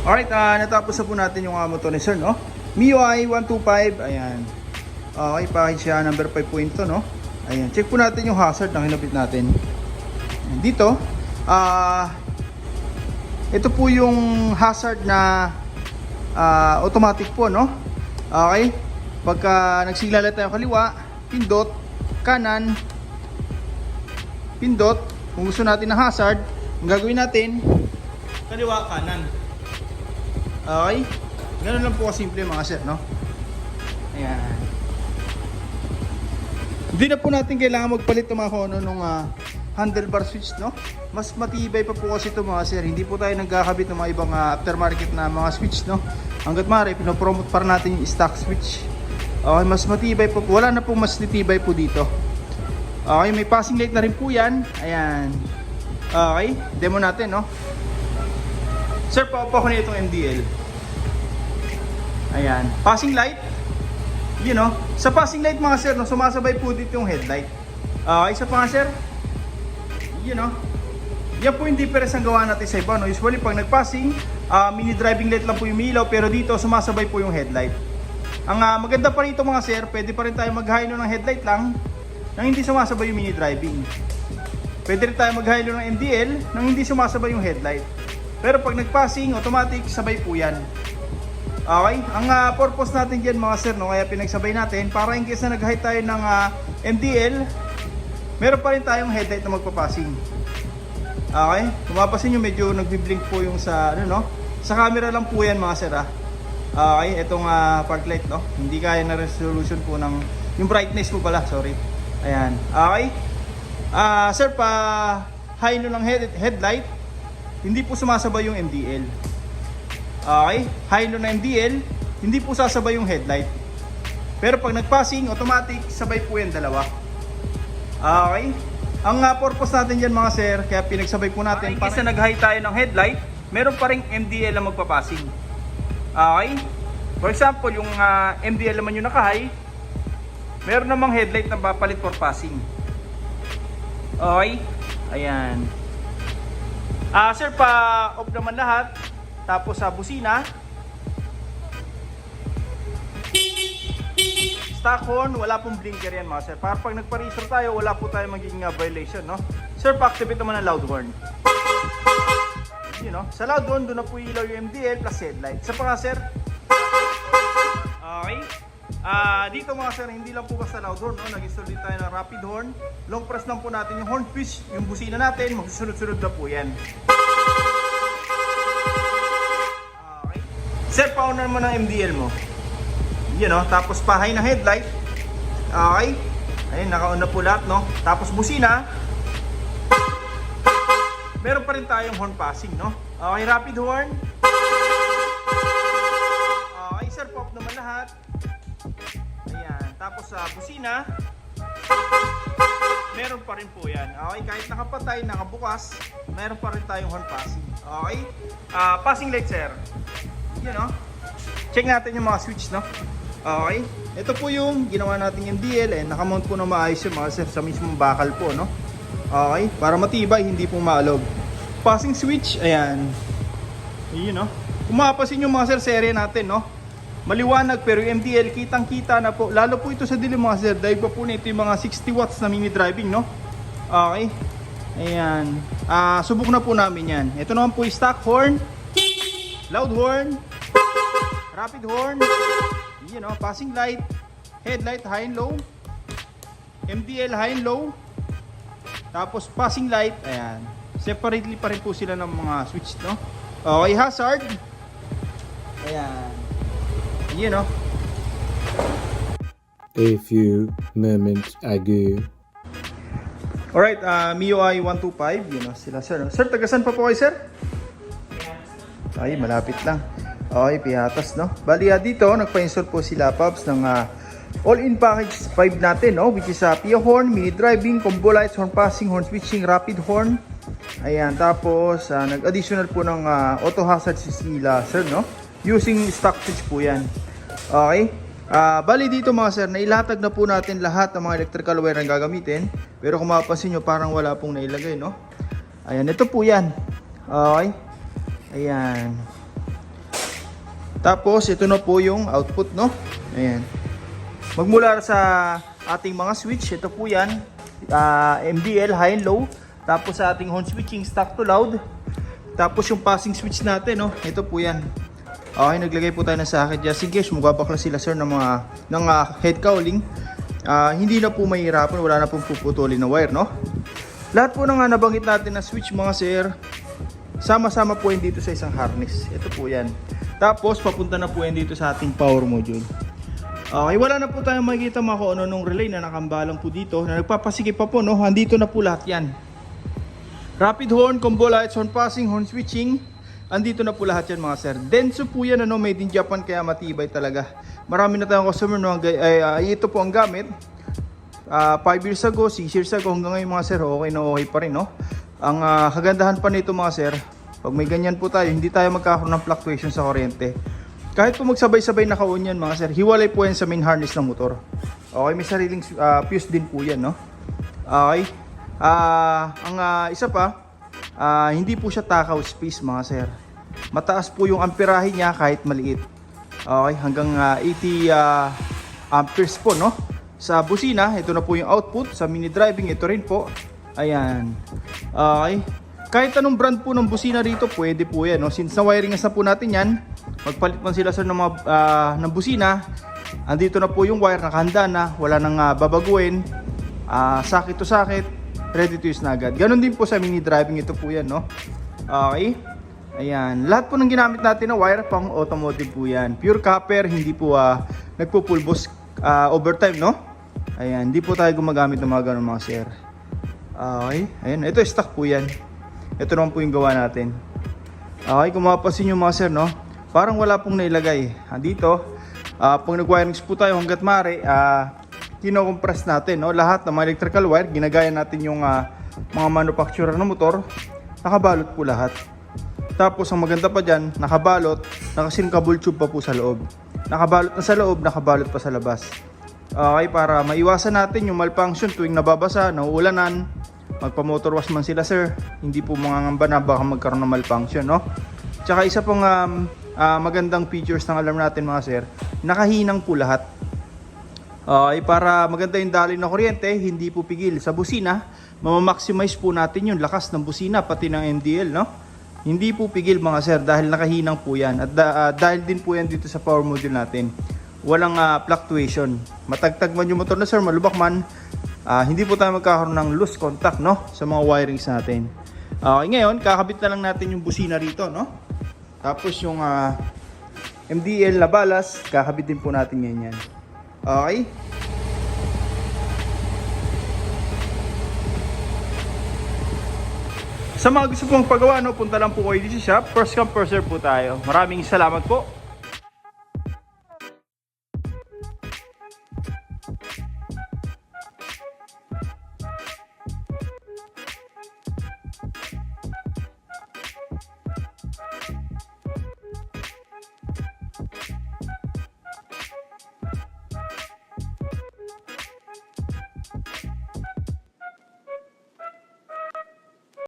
Alright, natapos na po natin yung motor ni Sir, no? MIUI 125, ayan. Okay, package siya, number 5 po ito, no? Ayan, check po natin yung hazard na kinabit natin. Ayan, dito, ito po yung hazard na automatic po, no? Okay, pagka nagsignal tayo kaliwa, pindot, kanan, pindot. Kung gusto natin ng hazard, ang gagawin natin, kaliwa, kanan. Okay, ganun lang po kasimple mga sir, no? Ayan. Hindi na po natin kailangan magpalit ng mga kono nung handlebar switch, no? Mas matibay pa po kasi ito mga sir. Hindi po tayo nagkakabit ng mga ibang aftermarket na mga switch, no? Hanggat maaari, pinopromote para natin yung stock switch. Okay, mas matibay po. Wala na po mas matibay po dito. Okay, may passing light na rin po yan. Ayan. Okay, demo natin, no? Sir, paupo ko na itong MDL. Ayan, passing light. You know, sa passing light mga sir, no, sumasabay po dito yung headlight. Isa pa nga sir. You know, yan po yung difference ang gawa natin sa iba, no? Usually pag nag-passing, mini driving light lang po yung ilaw, pero dito sumasabay po yung headlight. Ang maganda pa rito mga sir, pwede pa rin tayo mag-hilo ng headlight lang nang hindi sumasabay yung mini driving. Pwede rin tayo mag-hilo ng MDL nang hindi sumasabay yung headlight. Pero pag nag-passing, automatic, sabay po yan. Okay, ang purpose natin dyan mga sir, no, kaya pinagsabay natin para in case na nag-hide tayo ng MDL, meron pa rin tayong headlight na magpapassing. Okay, kung mapasin nyo medyo nagbi-blink po yung sa, ano, no? Sa camera lang po yan mga sir. Okay, itong park light, no? Hindi kaya na resolution po ng, yung brightness po pala, sorry. Ayan, okay. Sir, pa high no ng headlight, hindi po sumasabay yung MDL. Okay, high no ng MDL, hindi po sasabay yung headlight. Pero pag nag-passing, automatic, sabay po yung dalawa. Okay, ang purpose natin dyan mga sir, kaya pinagsabay po natin. Para nag-high tayo ng headlight, meron pa rin MDL na magpapassing. Okay, for example, yung MDL naman yung naka-high, meron namang headlight na papalit for passing. Okay, ayan. Sir, pa off naman lahat. Tapos sa busina, stock horn, wala pong blinker yan mga sir. Para pag nagpa-register tayo, wala po tayo magiging violation, no? Sir, pa-activate naman ang loud horn. You know, sa loud horn, doon na po ilaw yung MDL plus headlight. Sa pa nga sir, okay. Dito mga sir, hindi lang po basta loud horn, no? Nag-install din tayo ng rapid horn. Long press lang po natin yung horn switch, yung busina natin, magsusunod-sunod na po yan. Okay. Sir, pa-on mo ng MDL mo. You know, tapos pahay ng headlight. Okay. Ayun, naka-on na po lahat, no? Tapos busina. Meron pa rin tayong horn passing, no? Okay, rapid horn. Okay, sir, pop naman lahat. Ayan, tapos sa busina, meron pa rin po yan. Okay, kahit nakapatay, nakabukas, meron pa rin tayong horn passing. Okay, passing light sir. You know, check natin yung mga switch, no? Okay, ito po yung ginawa nating MDL, nakamount po na maayos yung mga sir sa mismong bakal po, no? Okay, para matibay, hindi po maalog. Passing switch, ayan. Ayun, no? Kung mapapansin yung mga sir, serye natin, no? Maliwanag pero yung MDL kitang-kita na po. Lalo po ito sa dilim mga sir. Dahil pa po nito yung mga 60 watts na mini driving, no? Okay. Ayan. Subok na po namin yan. Ito naman po yung stock horn, loud horn, rapid horn, you know, passing light, headlight high and low, MDL high and low, tapos passing light. Ayan. Separately pa rin po sila ng mga switch, no? Okay, hazard. Ayan. You know. A few moments ago. Alright, MIUI 125, you know, sila sir. Sir, tagasan pa po kayo sir? Ay, malapit lang. Okay, Piatas, no? Bali, dito, nagpa-install po sila Pops ng all-in package 5 natin, no? Which is PIA horn, mini driving, combo lights, horn passing, horn switching, rapid horn. Ayan, tapos nag-additional po ng auto hazard sila sir, no? Using stock switch po yan. Okay, bali dito mga sir, nailatag na po natin lahat ng mga electrical wire na gagamitin. Pero kung mapapansin nyo, parang wala pong nailagay, no? Ayan, ito po yan. Okay, ayan. Tapos ito na po yung output, no? Ayan. Magmula sa ating mga switch, ito po yan. MDL, high and low. Tapos sa ating horn switching, stock to loud. Tapos yung passing switch natin, no? Ito po yan. Okay, naglagay po tayo ng socket just in case magbabakla sila sir ng head cowling. Hindi na po mahirapan, wala na pong puputulin na wire, no? Lahat po ng nabanggit natin na switch mga sir, sama-sama po yan dito sa isang harness. Ito po yan. Tapos papunta na po yan dito sa ating power module. Okay, wala na po tayong makikita mga kung ano nung relay na nakambalang po dito na nagpapasikip pa po, no? Andito na po lahat yan. Rapid horn, combo lights, horn passing, horn switching, andito na po lahat yan mga sir. Denso po yan, ano, made in Japan, kaya matibay talaga. Marami na tayong customer, no? Ito po ang gamit. 5 years ago, 6 years ago, hanggang ngayon mga sir, okay na okay pa rin, no? Ang kagandahan pa nito mga sir, pag may ganyan po tayo, hindi tayo magkakaroon ng fluctuation sa kuryente. Kahit po magsabay-sabay naka-on yan mga sir, hiwalay po yan sa main harness ng motor. Okay, may sariling fuse din po yan, no? Okay. Ang isa pa, hindi po siya takaw space mga sir. Mataas po yung amperahe niya kahit maliit. Okay, hanggang 80 amperes po, no? Sa busina, ito na po yung output. Sa mini driving, ito rin po. Ayan. Okay. Kahit anong brand po ng busina rito, pwede po yan, no? Since na-wiring na po natin yan, magpalit man sila sir ng mga ng busina. Andito na po yung wire, nakahanda na, wala nang babaguhin. Sakit to sakit, ready to use na agad. Ganon din po sa mini driving, ito po yan, no? Okay. Ayan. Lahat po ng ginamit natin na wire, pang automotive po yan. Pure copper, hindi po nagpupulbos overtime, no? Ayan, hindi po tayo gumagamit ng mga ganun mga sir. Okay, ayan, ito stock po yan. Ito naman po yung gawa natin. Okay, kung mapapansin nyo mga sir, no? Parang wala pong nailagay. Dito, pag nag-wirings po tayo hanggat mare, kino-compress natin, no? Lahat ng mga electrical wire, ginagaya natin yung mga manufacturer ng motor. Nakabalot po lahat. Tapos ang maganda pa dyan, nakabalot, nakasilkable tube pa po sa loob. Nakabalot na sa loob, nakabalot pa sa labas. Okay, para maiwasan natin yung malfunction tuwing nababasa, nauulanan, magpa-motor wash man sila sir, hindi po mangangamba na baka magkaroon ng malfunction, no? Tsaka isa pong magandang features ng alarm natin mga sir, nakahinang po lahat. Okay, para maganda yung daloy na kuryente, hindi po pigil sa busina, mamamaximize po natin yung lakas ng busina, pati ng MDL, no? Hindi po pigil mga sir dahil nakahinang po yan. At dahil din po yan dito sa power module natin. Walang fluctuation. Matagtag man yung motor na sir, malubak man, hindi po tayo magkakaroon ng loose contact, no? Sa mga wirings natin. Okay, ngayon, kakabit na lang natin yung busina rito, no? Tapos yung MDL na balas, kakabit din po natin yan. Okay? Sa mga gusto pong pagawa, no, punta lang po kayo dito sa shop. First come, first serve po tayo. Maraming salamat po.